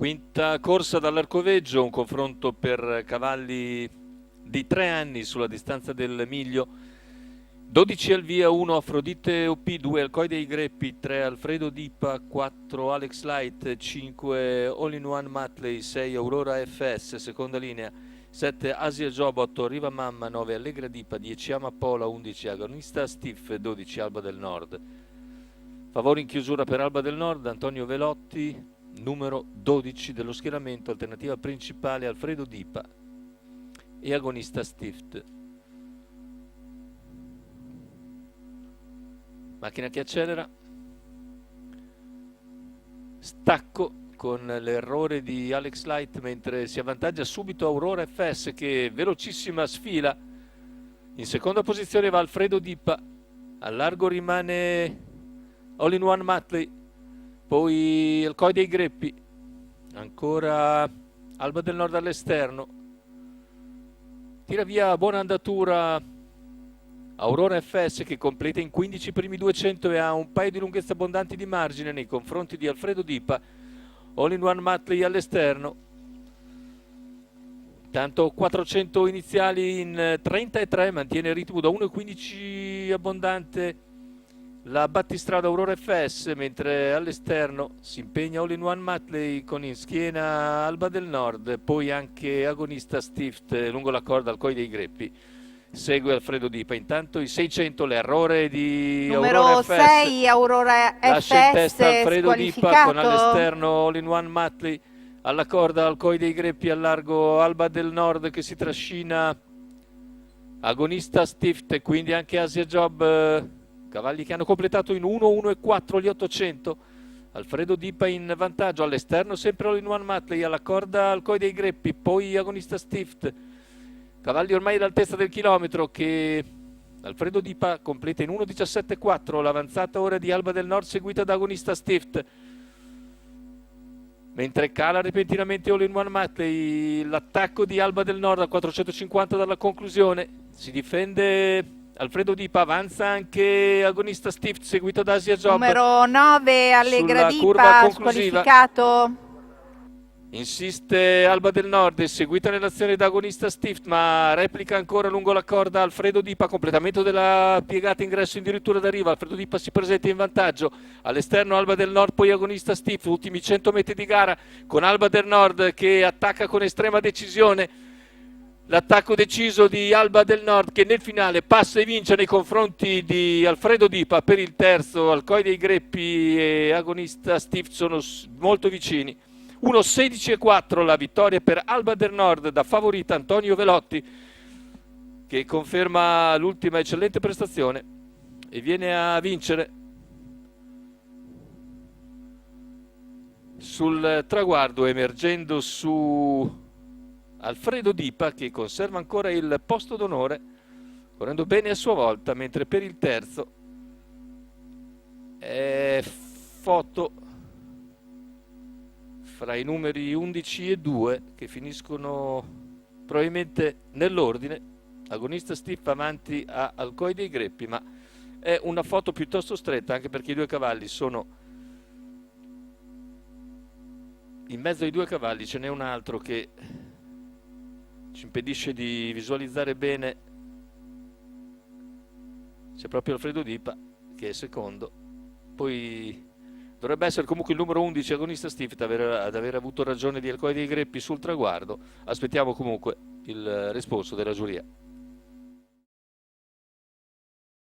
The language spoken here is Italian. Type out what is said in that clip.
Quinta corsa dall'Arcoveggio, un confronto per cavalli di 3 anni sulla distanza del miglio. 12 al via, 1 Afrodite OP, 2 Alcoy dei Greppi, 3 Alfredo Dipa, 4 Alex Light, 5 All in One Matley, 6 Aurora FS, seconda linea, 7 Asia Job, 8 Riva Mamma, 9 Allegra Dipa, 10 Amapola, 11 Agonista Stiff, 12 Alba del Nord. Favore in chiusura per Alba del Nord, Antonio Velotti, numero 12 dello schieramento, alternativa principale Alfredo Dipa e agonista Stift. Macchina che accelera, stacco con l'errore di Alex Light mentre si avvantaggia subito Aurora FS che velocissima sfila. In seconda posizione va Alfredo Dipa, al largo rimane All in One Matley, poi il Coi dei Greppi, ancora Alba del Nord all'esterno, tira via a buona andatura Aurora FS che completa in 15 i primi 200 e ha un paio di lunghezze abbondanti di margine nei confronti di Alfredo Dipa. All in One Matley all'esterno, tanto 400 iniziali in 33, mantiene il ritmo da 1,15 abbondante la battistrada Aurora FS, mentre all'esterno si impegna All in One Matley con in schiena Alba del Nord, poi anche agonista Stift lungo la corda al Coi dei Greppi. Segue Alfredo Dipa. Intanto i 600, l'errore di Aurora Numero FS. 6 Aurora Lascia in testa FS Alfredo Dipa con squalificato. all'esterno All in One Matley, alla corda al Coi dei Greppi, al largo Alba del Nord che si trascina agonista Stift e quindi anche Asia Job, cavalli che hanno completato in 1, 1 e 4 gli 800. Alfredo Dipa in vantaggio, all'esterno sempre All in One Matley, alla corda al Coi dei Greppi, poi agonista Stift. Cavalli ormai all'altezza del chilometro che Alfredo Dipa completa in 1,17,4, l'avanzata ora di Alba del Nord seguita da agonista Stift. Mentre cala repentinamente All in One Matley, l'attacco di Alba del Nord a 450 dalla conclusione. Si difende Alfredo Dipa, avanza anche agonista Stift seguito da Asia Job. Numero 9 Allegra sulla curva Dipa conclusiva. squalificato. Insiste Alba del Nord, seguita nell'azione da agonista Stift, ma replica ancora lungo la corda Alfredo Dipa, completamento della piegata ingresso addirittura d'arrivo. Alfredo Dipa si presenta in vantaggio, all'esterno Alba del Nord, poi agonista Stift, ultimi 100 metri di gara con Alba del Nord che attacca con estrema decisione. L'attacco deciso di Alba del Nord che nel finale passa e vince nei confronti di Alfredo Dipa per il terzo. Alcoy dei Greppi e agonista Stift sono molto vicini. 1,16,4 la vittoria per Alba del Nord da favorita Antonio Velotti, che conferma l'ultima eccellente prestazione e viene a vincere sul traguardo, emergendo su Alfredo Dipa che conserva ancora il posto d'onore, correndo bene a sua volta, mentre per il terzo è foto fra i numeri 11 e 2 che finiscono probabilmente nell'ordine. Agonista Stiff avanti a Alcoy dei Greppi, ma è una foto piuttosto stretta anche perché i due cavalli sono in mezzo ai due cavalli. Ce n'è un altro che ci impedisce di visualizzare bene, c'è proprio Alfredo Dipa che è secondo, poi dovrebbe essere comunque il numero 11 agonista Stift ad aver avuto ragione di Alcoy dei Greppi sul traguardo. Aspettiamo comunque il risposto della giuria.